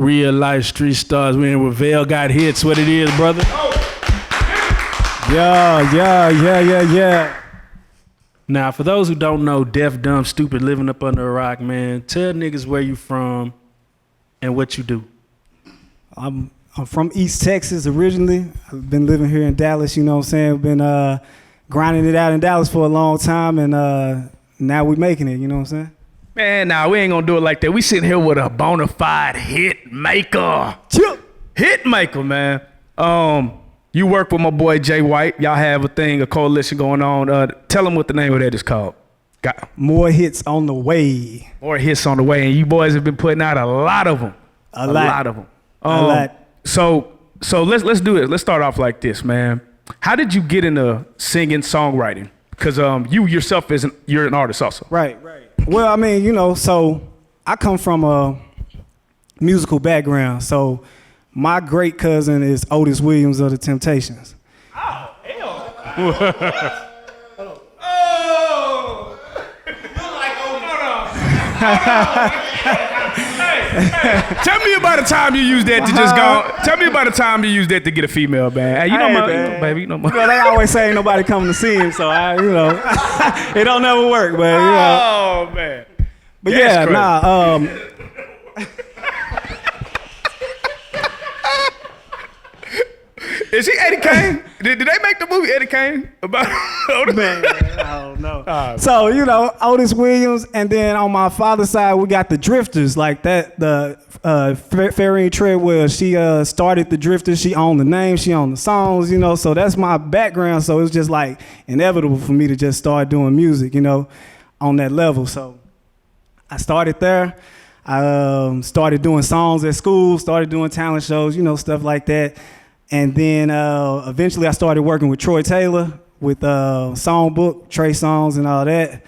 Real life street stars. We in with VellGotHitz. What it is, brother? Yeah. Now, for those who don't know, deaf, dumb, stupid, living up under a rock, man, tell niggas where you from and what you do. I'm from East Texas originally. I've been living here in Dallas, you know what I'm saying? I've been grinding it out in Dallas for a long time, and now we're making it, you know what I'm saying? Man, nah, we ain't gonna do it like that. We sitting here with a bona fide hit maker. Hit maker, man. You work with my boy Jay White. Y'all have a coalition going on. Tell them what the name of that is called. More hits on the way. More hits on the way, and you boys have been putting out a lot of them. A lot of them. A lot. So let's do it. Let's start off like this, man. How did you get into singing, songwriting? Because you yourself you're an artist also. Right. Well, I mean, you know, so I come from a musical background. So my great cousin is Otis Williams of the Temptations. Oh, hell. Oh! You like Hey, tell me about the time you used that to just go. Tell me about the time you used that to get a female, man. Hey, you know, baby, you know, they always say ain't nobody coming to see him, so it don't never work, but you know. Oh man. But yeah, Is he Eddie Kane? Did they make the movie Eddie Kane about Otis? Man, I don't know. So, you know, Otis Williams, and then on my father's side, we got the Drifters, like that, the Farine Treadwell. She started the Drifters. She owned the name. She owned the songs, you know, so that's my background. So it's just like inevitable for me to just start doing music, you know, on that level. So I started there. I started doing songs at school, started doing talent shows, you know, stuff like that. And then eventually I started working with Troy Taylor with Songbook, Trey Songs and all that.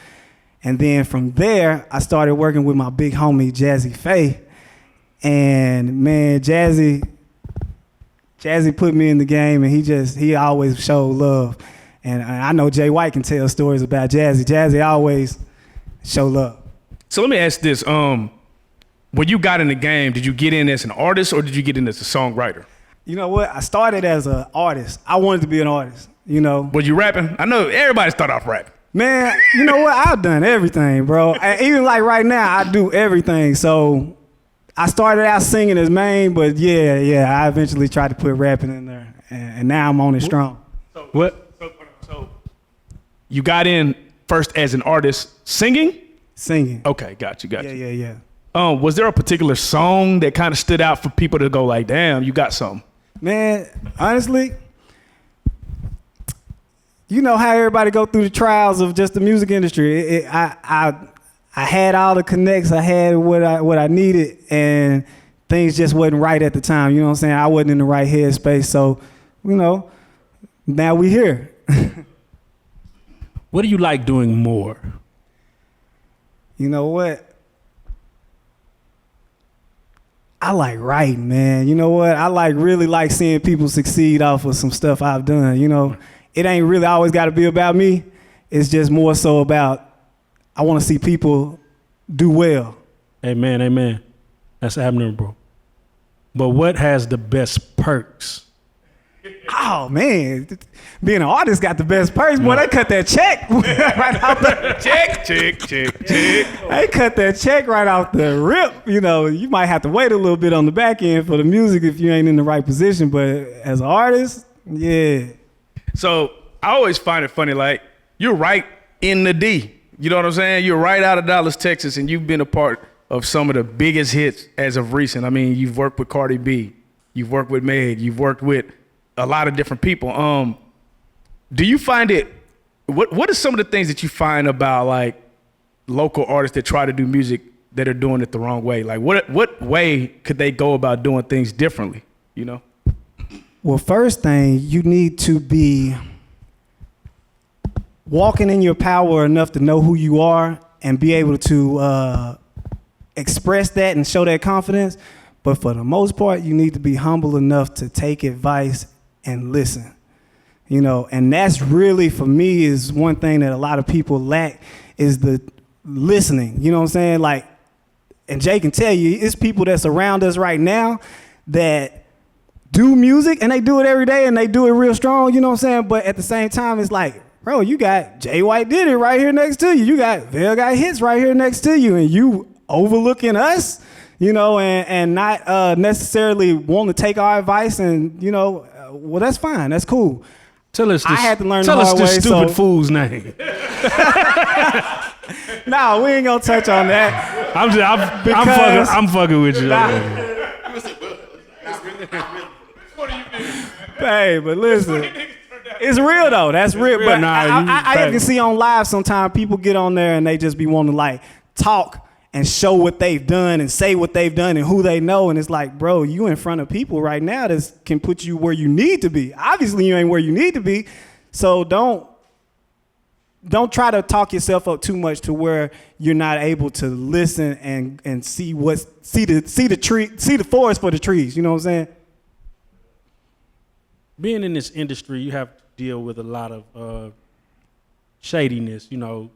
And then from there, I started working with my big homie, Jazzy Faye. And man, Jazzy put me in the game, and he always showed love. And I know Jay White can tell stories about Jazzy. Jazzy always show love. So let me ask this. When you got in the game, did you get in as an artist or did you get in as a songwriter? You know what? I started as an artist. I wanted to be an artist, you know. Was you rapping? I know everybody start off rapping. Man, you know what? I've done everything, bro. Even like right now, I do everything. So I started out singing as main, but yeah, I eventually tried to put rapping in there. And now I'm on it strong. So you got in first as an artist singing? Singing. Okay, got you. Yeah. Was there a particular song that kind of stood out for people to go like, damn, you got something? Man, honestly, you know how everybody go through the trials of just the music industry. I had all the connects, I had what I needed, and things just wasn't right at the time. You know what I'm saying? I wasn't in the right headspace, so you know, now we here. What do you like doing more? You know what? I like writing, man. You know what? I really like seeing people succeed off of some stuff I've done. You know, it ain't really always got to be about me. It's just more so about I want to see people do well. Amen. That's happening, bro. But what has the best perks? Oh man, being an artist got the best perks. Boy, they cut that check right out the check. They cut that check right off the rip. You know, you might have to wait a little bit on the back end for the music if you ain't in the right position. But as an artist, yeah. So I always find it funny, like you're right in the D. You know what I'm saying? You're right out of Dallas, Texas, and you've been a part of some of the biggest hits as of recent. I mean, you've worked with Cardi B, you've worked with Meg, you've worked with a lot of different people. Do you find it, what are some of the things that you find about like local artists that try to do music that are doing it the wrong way? Like what way could they go about doing things differently, you know? Well, first thing, you need to be walking in your power enough to know who you are and be able to express that and show that confidence. But for the most part, you need to be humble enough to take advice and listen, you know, and that's really, for me, is one thing that a lot of people lack is the listening, you know what I'm saying? Like, and Jay can tell you, it's people that surround us right now that do music and they do it every day and they do it real strong, you know what I'm saying? But at the same time, it's like, bro, you got Jay White did it right here next to you. You got VellGotHitz right here next to you, and you overlooking us, you know, and not necessarily wanting to take our advice, and you know, well, that's fine, that's cool. Tell us. I had to learn the hard way. Tell us the stupid fool's name. Nah, we ain't gonna touch on that. I'm fucking with you. Hey, but listen, it's real though. That's real. But I can see on live sometimes people get on there and they just be wanting to like talk and show what they've done and say what they've done and who they know. And it's like, bro, you in front of people right now that can put you where you need to be. Obviously, you ain't where you need to be. So don't try to talk yourself up too much to where you're not able to listen and see the forest for the trees. You know what I'm saying? Being in this industry, you have to deal with a lot of shadiness. You know,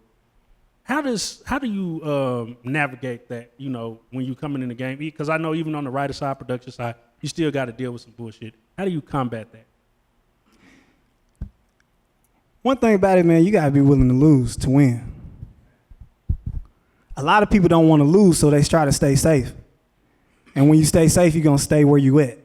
how do you navigate that? You know, when you coming in the game, because I know even on the writer side, production side, you still got to deal with some bullshit. How do you combat that? One thing about it, man, you gotta be willing to lose to win. A lot of people don't want to lose, so they try to stay safe. And when you stay safe, you're gonna stay where you at.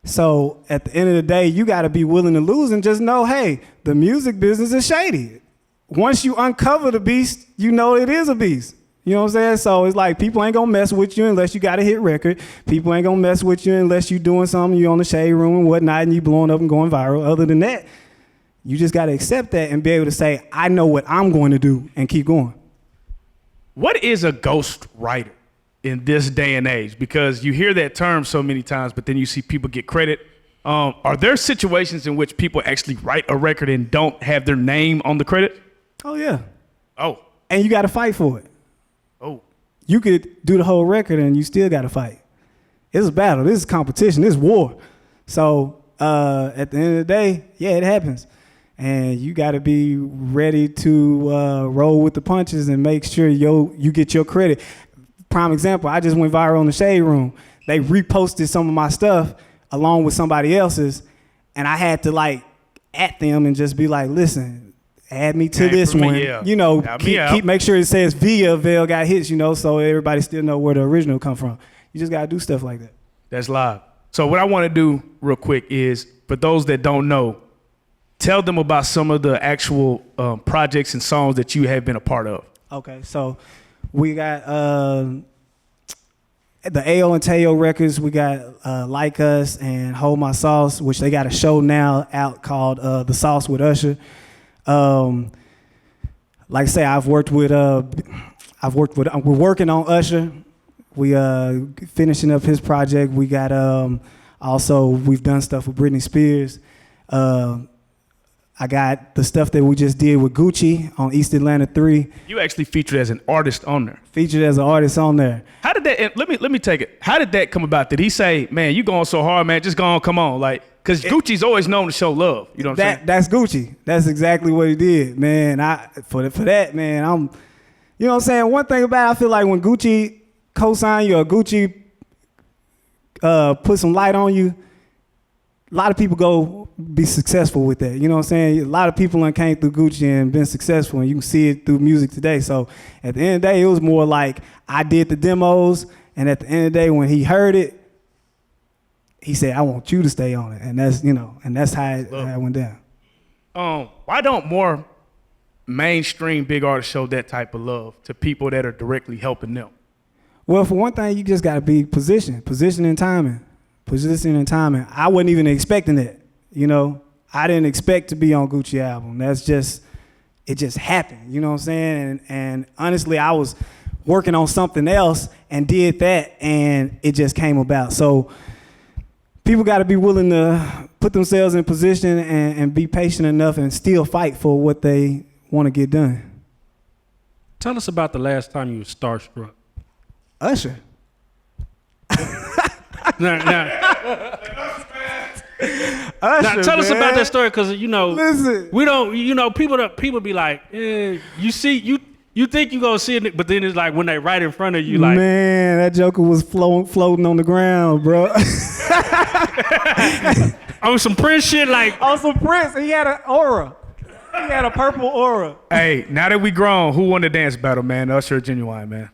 So at the end of the day, you gotta be willing to lose and just know, hey, the music business is shady. Once you uncover the beast, you know it is a beast. You know what I'm saying? So it's like people ain't gonna mess with you unless you got a hit record. People ain't gonna mess with you unless you doing something, you on the shade room and whatnot, and you blowing up and going viral. Other than that, you just gotta accept that and be able to say, I know what I'm going to do, and keep going. What is a ghost writer in this day and age? Because you hear that term so many times, but then you see people get credit. Are there situations in which people actually write a record and don't have their name on the credit? Oh, yeah. Oh. And you gotta fight for it. Oh. You could do the whole record and you still gotta fight. It's a battle, this is competition, this is war. So at the end of the day, yeah, it happens. And you got to be ready to roll with the punches and make sure you get your credit. Prime example, I just went viral in the Shade Room. They reposted some of my stuff along with somebody else's, and I had to like at them and just be like, listen, add me to this one. Yeah. You know, keep make sure it says via VellGotHitz, you know, so everybody still know where the original come from. You just got to do stuff like that. That's live. So what I want to do real quick is, for those that don't know, tell them about some of the actual projects and songs that you have been a part of. Okay, so we got the Ayo and Tayo records. We got Like Us and Hold My Sauce, which they got a show now out called The Sauce with Usher. Like I say, we're working on Usher. We finishing up his project. We got also we've done stuff with Britney Spears. I got the stuff that we just did with Gucci on East Atlanta 3. You actually featured as an artist on there. Featured as an artist on there. How did that, let me take it. How did that come about? Did he say, man, you going so hard, man, just go on, come on. Like, cause Gucci's always known to show love. You know what I'm saying? That's Gucci. That's exactly what he did, man. For that, man, you know what I'm saying? One thing about it, I feel like when Gucci co-sign you or Gucci put some light on you, a lot of people go be successful with that. You know what I'm saying? A lot of people done came through Gucci and been successful, and you can see it through music today. So at the end of the day, it was more like I did the demos, and at the end of the day, when he heard it, he said, I want you to stay on it. And that's, you know, and that's how it went down. Why don't more mainstream big artists show that type of love to people that are directly helping them? Well, for one thing, you just got to be positioned and timing. Positioning and timing. I wasn't even expecting that, you know. I didn't expect to be on Gucci album. It just happened, you know what I'm saying? And honestly, I was working on something else and did that, and it just came about. So people got to be willing to put themselves in position and be patient enough and still fight for what they want to get done. Tell us about the last time you were starstruck. Usher. Usher, tell us about that story, because you know, listen, we don't, you know, people be like, you see, You think you gonna see it, but then it's like when they right in front of you, like man, that Joker was floating on the ground, bro. on some Prince shit, like On some Prince, he had an aura. He had a purple aura. Hey, now that we grown, who won the dance battle, man? Usher or Genuine, man?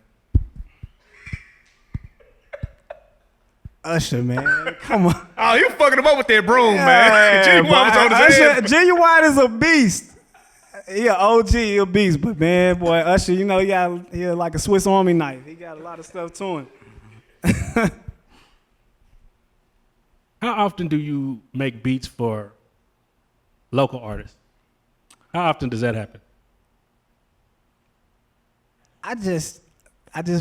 Usher, man. Come on. Oh, you fucking him up with that broom, man. Genuine was on his head. Genuine is a beast. He an OG, he a beast. But man, boy, Usher, you know, he like a Swiss Army knife. He got a lot of stuff to him. how often do you make beats for local artists? How often does that happen? I just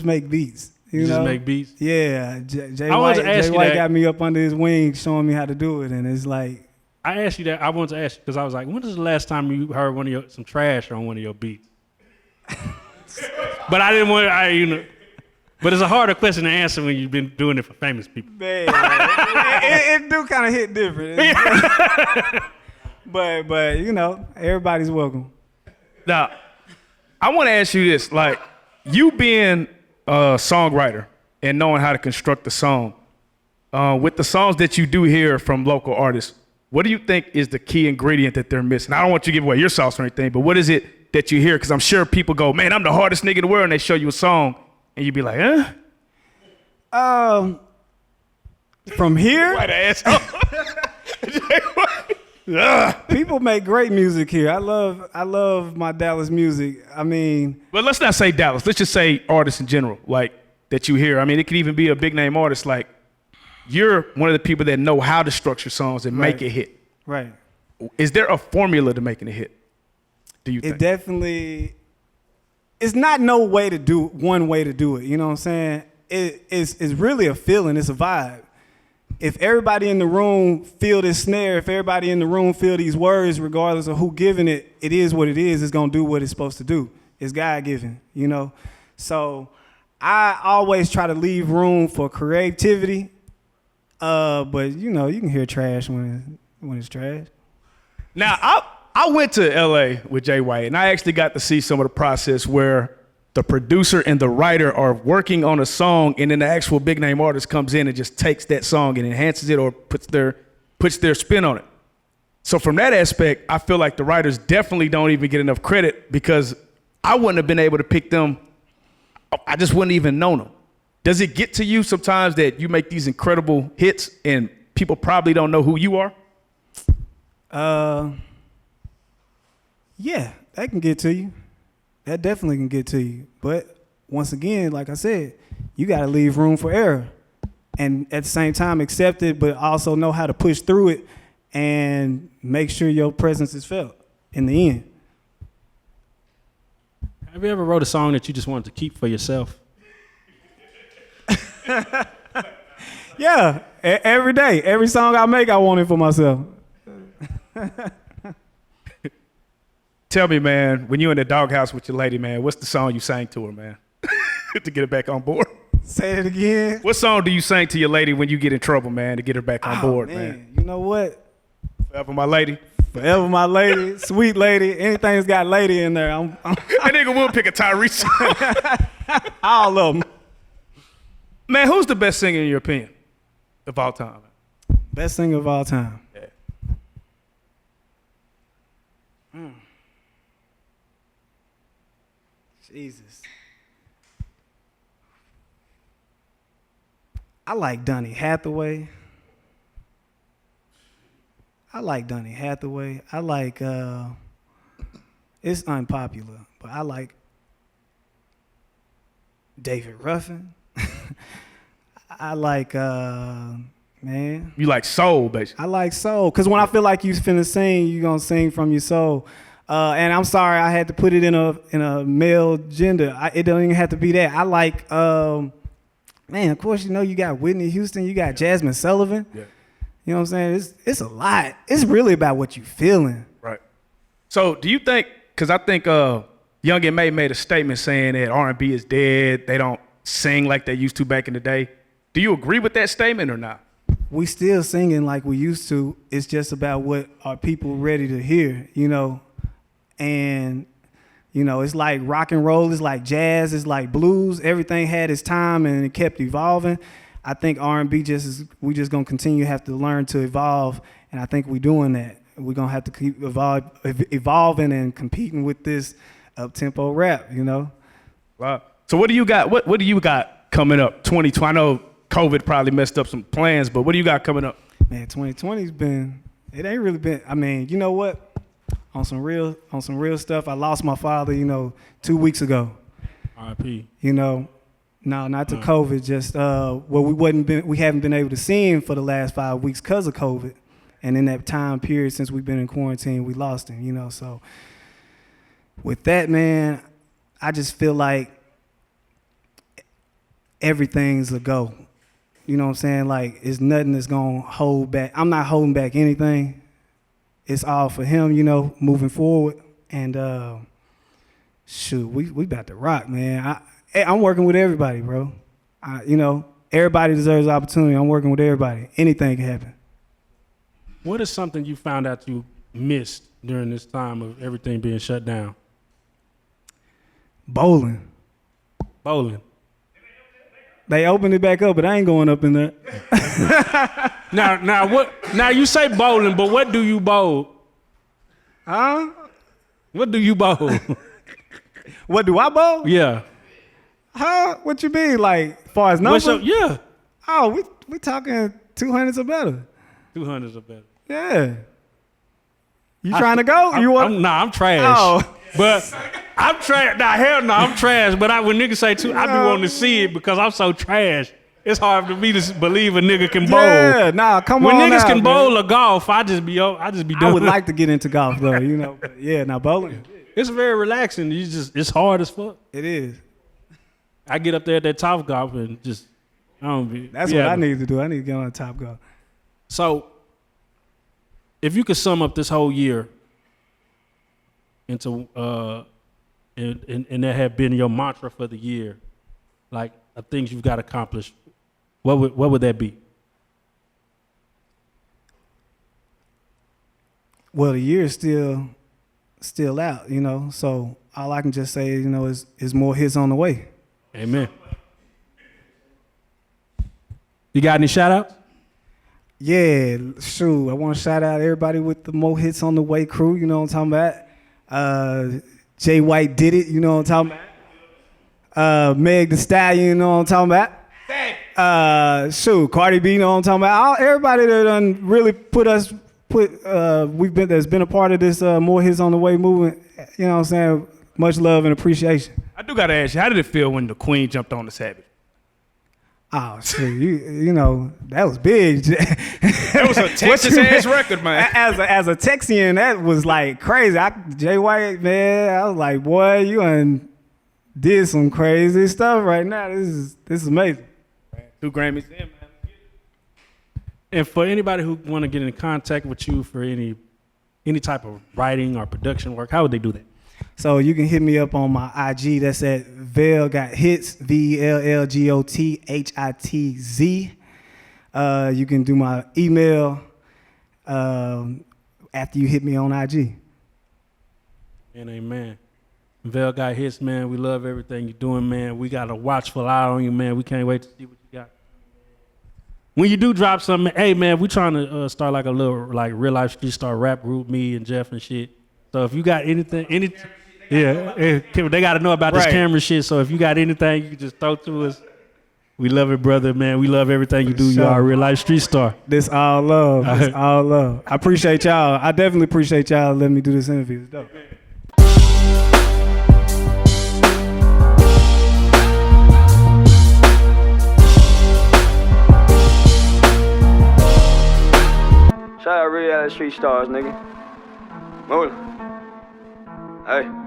make beats. You know? just make beats? Yeah. Jay I wanted to ask Jay you White that. got me up under his wing showing me how to do it. And it's like, I asked you that. I wanted to ask you because I was like, when was the last time you heard some trash on one of your beats? But I didn't want But it's a harder question to answer when you've been doing it for famous people. man, it do kind of hit different. But you know, everybody's welcome. Now, I want to ask you this: like, you being a songwriter and knowing how to construct a song, with the songs that you do hear from local artists, what do you think is the key ingredient that they're missing? I don't want you to give away your sauce or anything, but what is it that you hear? Because I'm sure people go, "Man, I'm the hardest nigga in the world," and they show you a song, and you be like, "Huh?" From here, White asshole. people make great music here. I love my Dallas music. I mean, But let's not say Dallas. Let's just say artists in general, like that you hear. I mean, it could even be a big name artist. Like, you're one of the people that know how to structure songs and make it hit. right. Is there a formula to making a hit? Do you It think? definitely, it's not one way to do it. You know what I'm saying? It's really a feeling. It's a vibe. If everybody in the room feel this snare, if everybody in the room feel these words, regardless of who giving it, it is what it is. It's gonna do what it's supposed to do. It's God given, you know? So I always try to leave room for creativity. But you know, you can hear trash when it's trash. Now, I went to LA with Jay White, and I actually got to see some of the process where the producer and the writer are working on a song, and then the actual big name artist comes in and just takes that song and enhances it or puts their spin on it. So from that aspect, I feel like the writers definitely don't even get enough credit because I wouldn't have been able to pick them. I just wouldn't even know them. Does it get to you sometimes that you make these incredible hits and people probably don't know who you are? Yeah, that can get to you. That definitely can get to you. But once again, like I said, you got to leave room for error. And at the same time, accept it, but also know how to push through it and make sure your presence is felt in the end. Have you ever wrote a song that you just wanted to keep for yourself? Yeah, every day. Every song I make, I want it for myself. Tell me, man, when you in the doghouse with your lady, man, what's the song you sang to her, man, to get her back on board? Say it again. What song do you sing to your lady when you get in trouble, man, to get her back on board, man? You know what? Forever my lady. Forever my lady, sweet lady, anything that's got lady in there, I'm That nigga will pick a Tyrese song. all of them. Man, who's the best singer in your opinion of all time? Best singer of all time. Yeah. Jesus. I like Donny Hathaway. I like, it's unpopular, but I like David Ruffin. I like, man. You like soul, basically. I like soul, because when I feel like you finna sing, you gonna sing from your soul. And I'm sorry I had to put it in a male gender. It don't even have to be that. I like, man, of course, you know, you got Whitney Houston, you got Jasmine Sullivan. Yeah. You know what I'm saying? It's a lot. It's really about what you feeling. Right. So do you think, because I think Young and May made a statement saying that R&B is dead, they don't sing like they used to back in the day. Do you agree with that statement or not? We still singing like we used to. It's just about what are people ready to hear, you know? And, You know, it's like rock and roll, it's like jazz, it's like blues. Everything had its time and it kept evolving. I think R&B we just gonna continue to have to learn to evolve, and I think we're doing that. We're gonna have to keep evolving and competing with this up-tempo rap, you know? Wow. So what do you got? What do you got coming up? 2020. I know COVID probably messed up some plans, but what do you got coming up? Man, 2020's it ain't really been, I mean, you know what? On some real stuff, I lost my father, 2 weeks ago. R.I.P. No, not to COVID, just we haven't been able to see him for the last 5 weeks because of COVID. And in that time period since we've been in quarantine, we lost him, so with that, man, I just feel like everything's a go. You know what I'm saying? Like, it's nothing that's gonna hold back. I'm not holding back anything. It's all for him, moving forward. And shoot, we about to rock, man. I'm working with everybody, bro. Everybody deserves opportunity. I'm working with everybody. Anything can happen. What is something you found out you missed during this time of everything being shut down? Bowling. They opened it back up, but I ain't going up in there. Now what? Now you say bowling, but what do you bowl? Huh? What do you bowl? What do I bowl? Yeah. Huh? What you mean? Like, far as numbers? Yeah. Oh, we talking 200s or better. 200s or better. Yeah. You trying to go? I'm trash. Oh. But I'm trash. Nah, hell no, I'm trash. But when niggas say I be wanting to see it because I'm so trash. It's hard for me to believe a nigga can bowl. Yeah, nah, come when on. When niggas now, can man. bowl or golf, I just be doing I would like to get into golf though, But yeah, now bowling. It's very relaxing. It's hard as fuck. It is. I get up there at that Top Golf and just That's what I need to do. I need to get on Top Golf. So, if you could sum up this whole year into and that have been your mantra for the year, like things you've got accomplished, what would that be? Well, the year is still out, So all I can just say, is more hits on the way. Amen. You got any shout outs? Yeah, shoot. I want to shout out everybody with the More Hits on the Way crew, you know what I'm talking about? Jay White did it, you know what I'm talking about? Meg Thee Stallion, you know what I'm talking about? Shoot, Cardi B, you know what I'm talking about? Everybody that done really that's been a part of this More Hits on the Way movement, you know what I'm saying? Much love and appreciation. I do gotta ask you, how did it feel when the Queen jumped on the Savage? Oh, shit, you that was big. That was a Texas-ass record, man. As a Texian, that was like crazy. Jay White, man, I was like, boy, you done did some crazy stuff right now. This is amazing. 2 Grammys in, man. And for anybody who want to get in contact with you for any type of writing or production work, how would they do that? So you can hit me up on my IG. That's at VellGotHitz, VellGotHitz. You can do my email after you hit me on IG. And amen. VellGotHitz, man. We love everything you're doing, man. We got a watchful eye on you, man. We can't wait to see what you got. When you do drop something, hey, man, we trying to start like a little Real Life Street Star rap group, me and Jeff and shit. So if you got anything, they got to know about this camera shit. So if you got anything, you can just throw to us. We love it, brother, man. We love everything you do. You are a Real Life Street Star. This all love. This all love. I appreciate y'all. I definitely appreciate y'all letting me do this interview. It's dope. Shout out Reallyfe Street Stars, nigga. Move. Hey.